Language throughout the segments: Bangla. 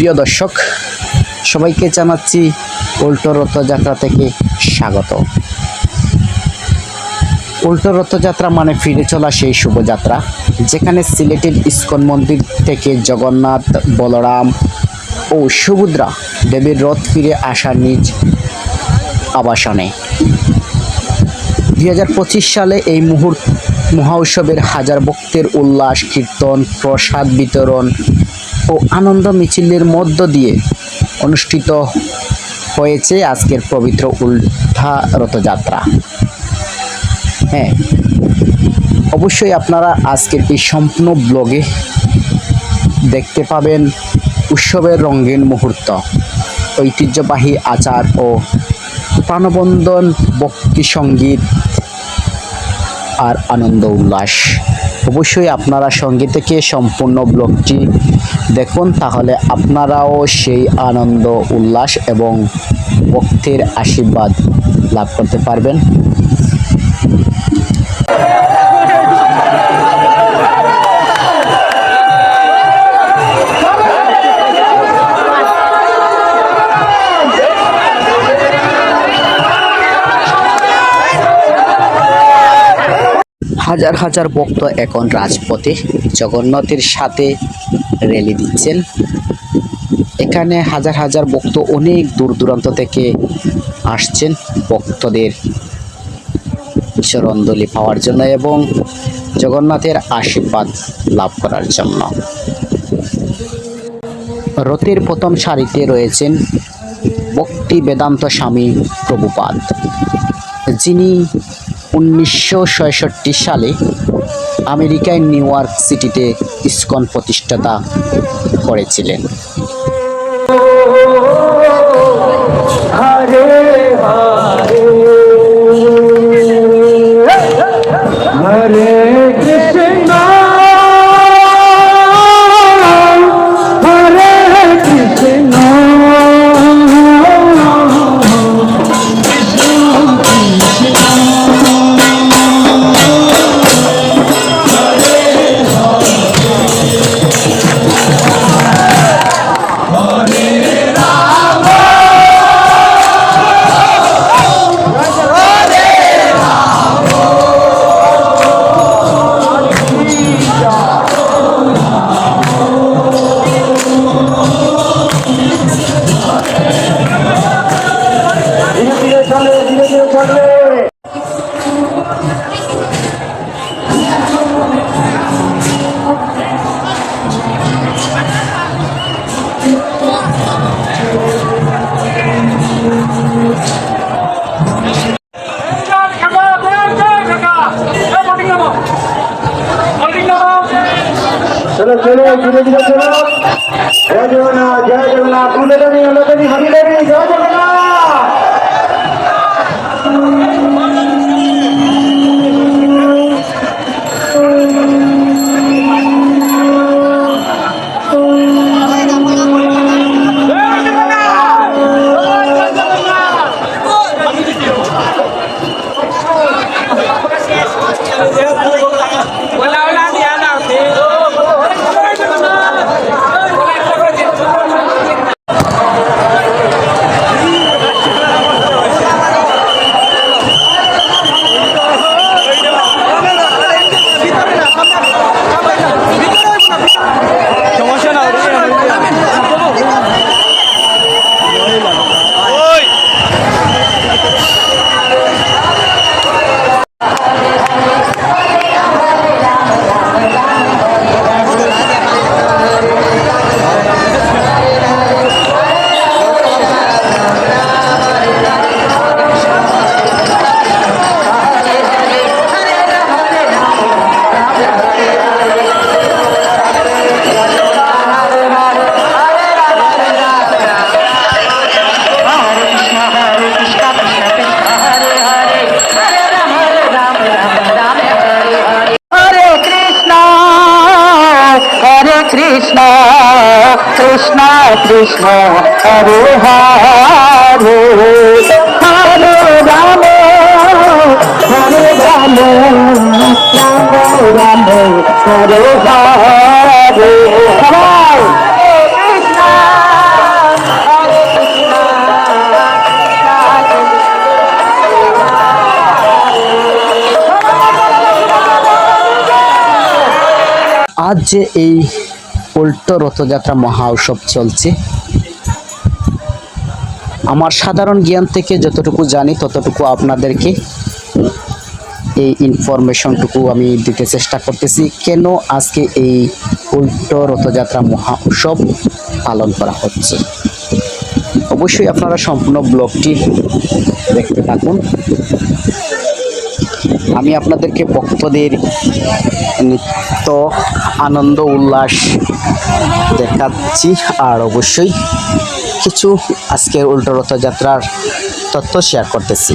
প্রিয় দর্শক, সবাইকে জানাচ্ছি উল্টো রথযাত্রা থেকে স্বাগত। উল্টো রথযাত্রা মানে ফিরে চলা সেই শুভযাত্রা, যেখানে সিলেটের ইস্কন মন্দির থেকে জগন্নাথ, বলরাম ও সুভদ্রা দেবীর রথ ফিরে আসা নিজ আবাসনে। 2025 সালে এই মহা উৎসবের হাজার ভক্তের উল্লাস, কীর্তন, প্রসাদ বিতরণ ও আনন্দ মিছিলের মধ্য দিয়ে অনুষ্ঠিত হয়েছে আজকের পবিত্র উল্টা রথযাত্রা। হ্যাঁ, অবশ্যই আপনারা আজকের এই সম্পূর্ণ ব্লগে দেখতে পাবেন উৎসবের রঙিন মুহূর্ত, ঐতিহ্যবাহী আচার ও প্রাণবন্ধন ভক্তি সঙ্গীত আর আনন্দ উল্লাস। অবশ্যই আপনারা সঙ্গে থেকে সম্পূর্ণ ব্লগটি দেখুন, তাহলে আপনারাও সেই আনন্দ উল্লাস এবং ভক্তের আশীর্বাদ লাভ করতে পারবেন। হাজার হাজার ভক্ত এখন রাজপথে জগন্নাথের সাথে র্যালি দিচ্ছেন। এখানে হাজার হাজার ভক্ত অনেক দূর দূরান্ত থেকে আসছেন ভক্তদের চরণধুলি পাওয়ার জন্য এবং জগন্নাথের আশীর্বাদ লাভ করার জন্য। রথের প্রথম সারিতে রয়েছেন ভক্তি বেদান্ত স্বামী প্রভুপাদ, যিনি 1966 সালে আমেরিকার নিউ ইয়র্ক সিটিতে ইস্কন প্রতিষ্ঠাতা করেছিলেন। হরে হরে কৃষ্ণ হরে কৃষ্ণ चलो चलो धीरे धीरे चलो। जय जगन्नाथ जय जगन्नाथ हरि हरि जय जगन्नाथ। कृष्ण कृष्ण कृष्ण हरे हरे हरे राम हरे राम राम राम हरे हरे যে এই উল্টো রথযাত্রা মহা উৎসব চলছে, আমার সাধারণ জ্ঞান থেকে যতটুকু জানি ততটুকু আপনাদেরকে এই ইনফরমেশনটুকু আমি দিতে চেষ্টা করতেছি। কেন আজকে এই উল্টো রথযাত্রা মহা উৎসব পালন করা হচ্ছে, অবশ্যই আপনারা সম্পূর্ণ ব্লগটি দেখতে থাকুন। আমি আপনাদেরকে ভক্তদের নৃত্য, আনন্দ, উল্লাস দেখাচ্ছি, আর অবশ্যই কিছু আজকের উল্টো রথযাত্রার তথ্য শেয়ার করতেছি।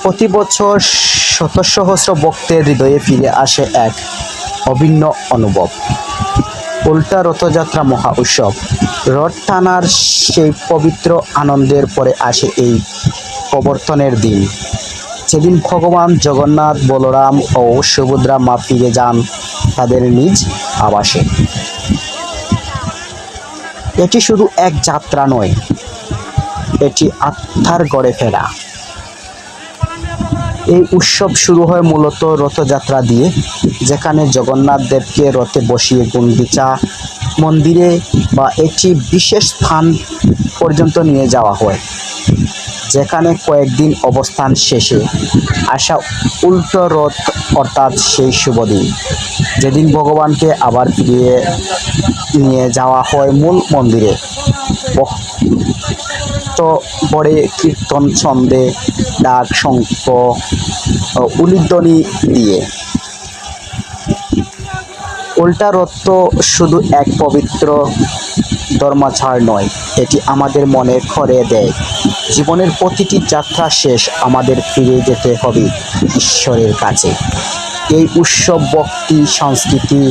প্রতি বছর শত সহস্র ভক্তের হৃদয়ে ফিরে আসে এক অভিন্ন অনুভব, উল্টা রথযাত্রা মহা উৎসব। রথ টানার সেই পবিত্র আনন্দের পরে আসে এই প্রবর্তনের দিন, যেদিন ভগবান জগন্নাথ, বলরাম ও সুভদ্রা মা ফিরে যান তাদের নিজ আবাসে। এটি শুধু এক যাত্রা নয়, এটি আত্মার গড়ে ফেরা। এই উৎসব শুরু হয় মূলত রথযাত্রা দিয়ে, যেখানে জগন্নাথ দেবকে রথে বসিয়ে গুন্ডিচা মন্দিরে বা একটি বিশেষ স্থান পর্যন্ত নিয়ে যাওয়া হয়, যেখানে কয়েকদিন অবস্থান শেষে আসা উল্টো রথ, অর্থাৎ সেই শুভ দিন, যেদিন ভগবানকে আবার ফিরিয়ে নিয়ে যাওয়া হয় মূল মন্দিরে। তো পরে কীর্তন, ছন্দে, ডাক, শঙ্খ, উলুধ্বনি দিয়ে। উল্টা রথ তো শুধু এক পবিত্র ধর্মাচার নয়, এটি আমাদের মনে করে দেয় জীবনের প্রতিটি যাত্রা শেষ, আমাদের ফিরে যেতে হবে ঈশ্বরের কাছে। এই উৎসব ভক্তি, সংস্কৃতি,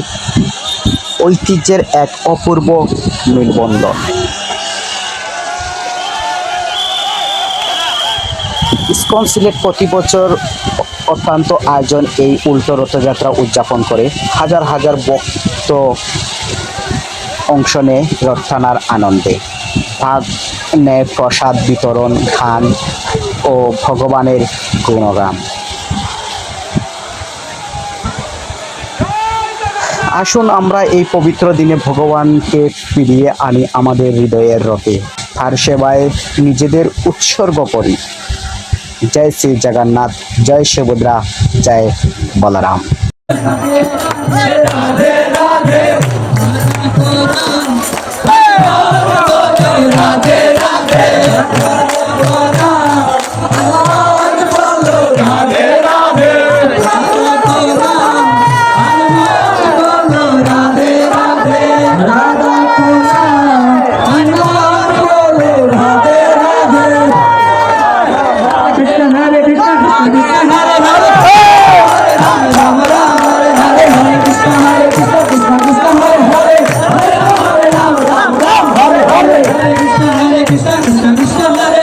ঐতিহ্যের এক অপূর্ব মেলবন্ধন। ইসকন সিলেট প্রতি বছর অত্যন্ত আয়োজন এই উল্টো রথযাত্রা উদযাপন করে। হাজার হাজার ভক্ত অংশ নেয় রথ টানার আনন্দে, ভাগ নেয় প্রসাদ বিতরণ, গান ও ভগবানের গুণগান। আসুন আমরা এই পবিত্র দিনে ভগবানকে ফিরিয়ে আনি আমাদের হৃদয়ের রথে, তার সেবায় নিজেদের উৎসর্গ করি। জয় শ্রী জগন্নাথ, জয় সুভদ্রা, জয় Balaram. Krishna Krishna Krishna Hare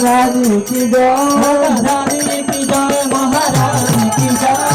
महारानी की जय महारानी की जय महारानी की जय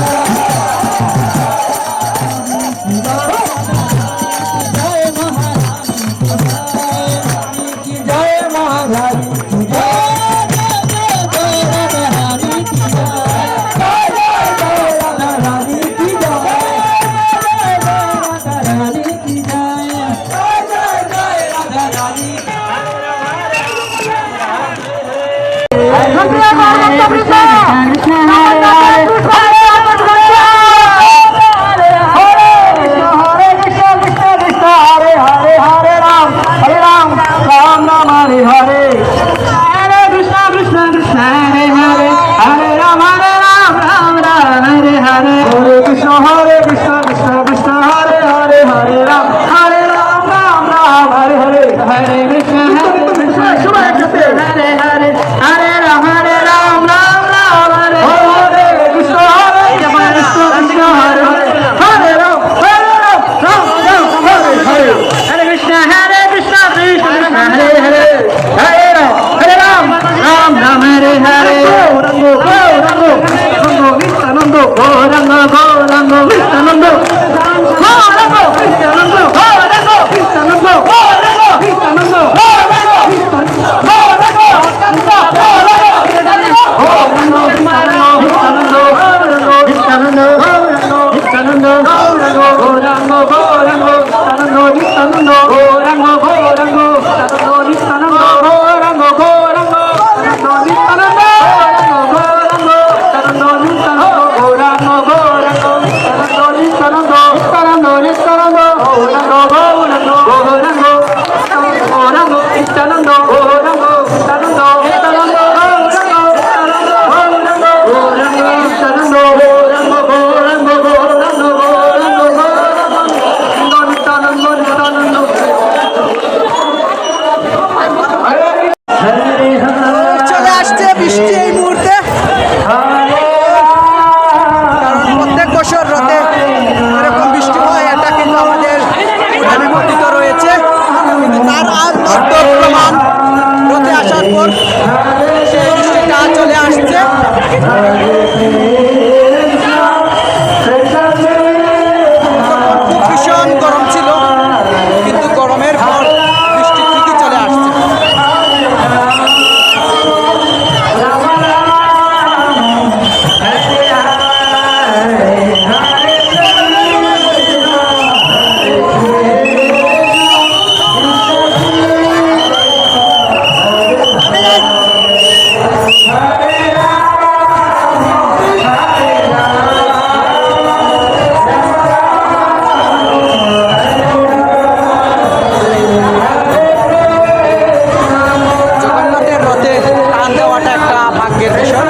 চলে আসছে বৃষ্টি এই মুহূর্তে, কারণ প্রত্যেক বছর রথে এরকম বৃষ্টি হয়, এটা কিন্তু আমাদের এখানে কথিত রয়েছে। কিন্তু তার আজ বাস্তব প্রমাণ রথে আসার পর সেই বৃষ্টিটা চলে আসছে। খুব ভীষণ গরম ছিল, কিন্তু গরমের পর বৃষ্টি ঠিকই চলে আসছে। জগন্নাথের রথে টান দেওয়াটা একটা ভাগ্যের বিষয়।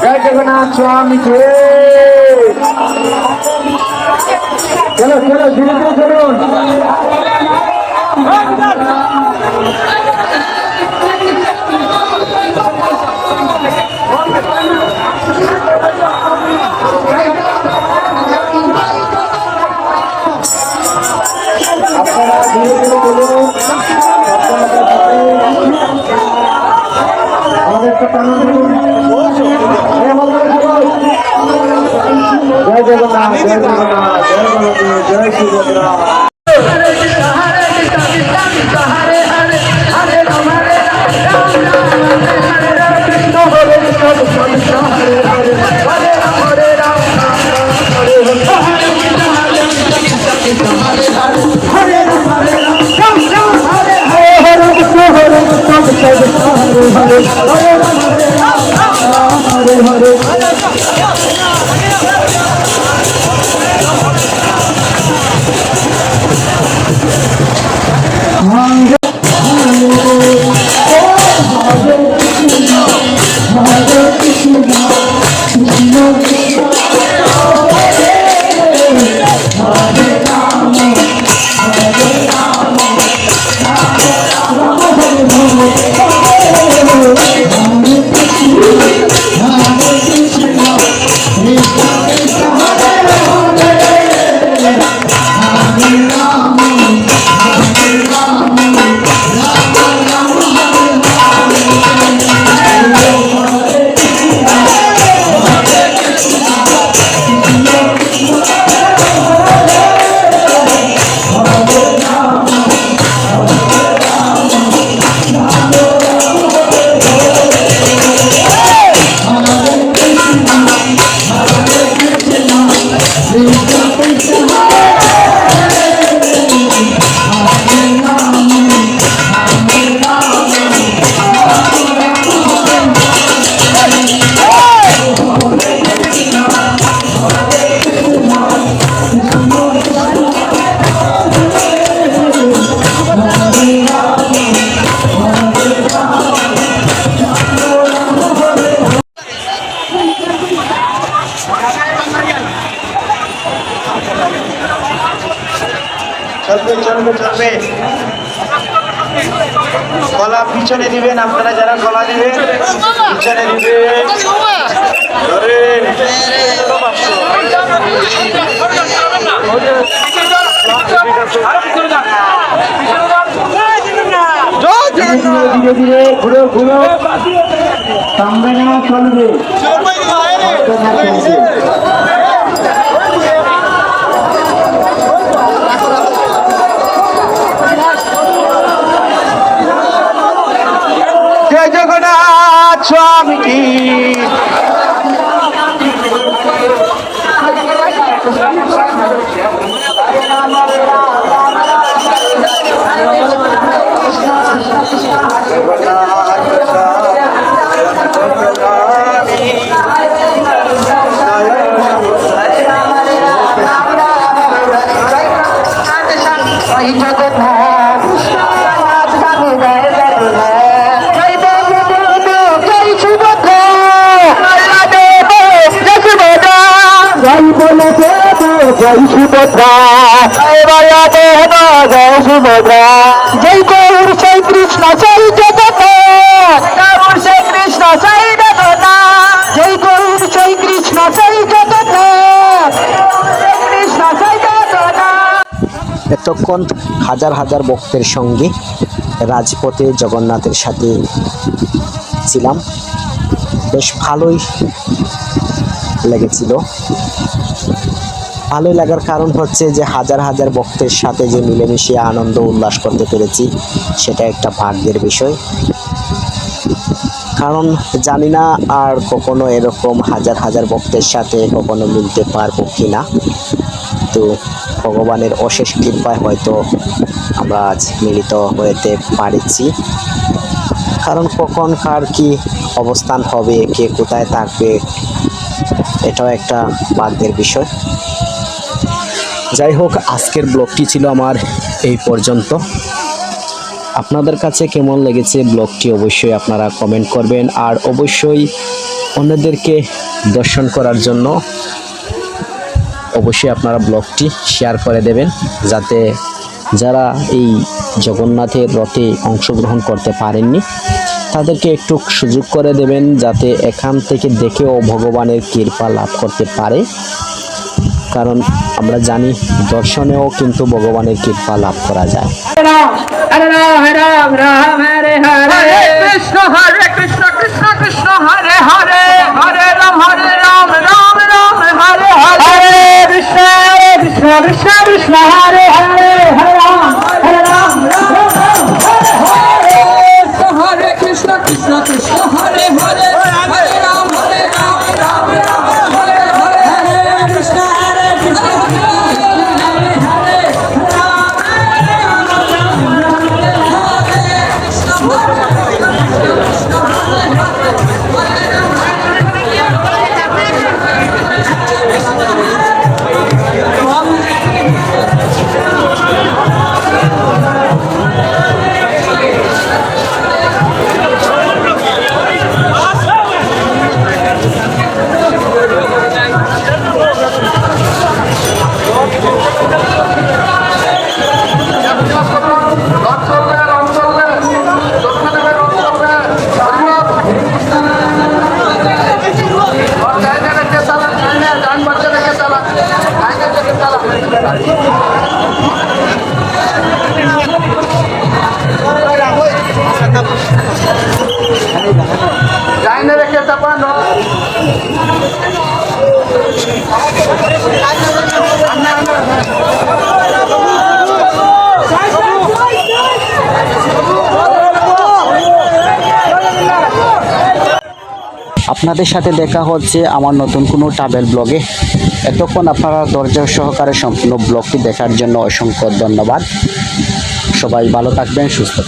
जय जगन्नाथ स्वामी के चलो चलो धीरे धीरे चलो জয় জগন্নাথ জয় জগন্নাথ জয় বলদেব জয় সুভদ্রা চলবে চলবে চলবে গলা পিছনে দিবেন আপনারা যারা গলা দিবেন পিছনে দিবেন ধীরে ধীরে ঘুরে ঘুরে সামনে চলবে জয় জগন্নাথ স্বামী কি জয় সুভদ্রা জয় বলদেব জয় সুভদ্রা জয় গৌর জয় কৃষ্ণ জয় জগন্নাথ গৌর জয় কৃষ্ণ জয় জগন্নাথ জয় গৌর জয় কৃষ্ণ জয় জগন্নাথ কৃষ্ণ জয় জগন্নাথ। এতক্ষণ হাজার হাজার ভক্তের সঙ্গে রাজপথে জগন্নাথের সাথে ছিলাম, বেশ ভালোই লেগেছিল। ভালোই লাগার কারণ হচ্ছে যে হাজার হাজার ভক্তের সাথে যে মিলেমিশে আনন্দ উল্লাস করতে পেরেছি, সেটা একটা ভাগ্যের বিষয়। কারণ জানি না আর কখনো এরকম হাজার হাজার ভক্তের সাথে কখনো মিলতে পারবো কিনা। তো ভগবানের অশেষ কৃপায় হয়তো আমরা আজ মিলিত হতে পারছি। কারণ কখন কার কি অবস্থান হবে, কে কোথায় থাকবে, এটাও একটা ভাগ্যের বিষয়। যাই হোক, আজকের ব্লগটি ছিল আমার এই পর্যন্ত। আপনাদের কাছে কেমন লেগেছে ব্লগটি অবশ্যই আপনারা কমেন্ট করবেন, আর অবশ্যই অন্যদেরকে দর্শন করার জন্য অবশ্যই আপনারা ব্লগটি শেয়ার করে দেবেন, যাতে যারা এই জগন্নাথের রথে অংশগ্রহণ করতে পারেননি তাদেরকে একটু সুযোগ করে দেবেন, যাতে এখান থেকে দেখেও ভগবানের কৃপা লাভ করতে পারে। কারণ আমরা জানি দর্শনেও কিন্তু ভগবানের কৃপা লাভ করা যায়। Hare Ram, Ram Hare Hare. Hare Krishna, Krishna Krishna, Hare Hare, Hare Ram, Ram Ram, Hare Hare. Hare Krishna, Krishna Krishna, Hare Hare, Hare Ram, Ram Ram, Hare Hare. Hare Krishna, Krishna Krishna, Hare Hare, Hare Ram, Ram Ram, Hare Hare. Hare Krishna, Krishna Krishna, Hare Hare, Jaine রেখে চাপানো আপনাদের সাথে দেখা হচ্ছে আমার নতুন কোনো ট্রাভেল ব্লগে। এতক্ষণ আপনারা ধৈর্য সহকারে সম্পূর্ণ ব্লগটি দেখার জন্য অসংখ্য ধন্যবাদ। সবাই ভালো থাকবেন, সুস্থ থাকবেন।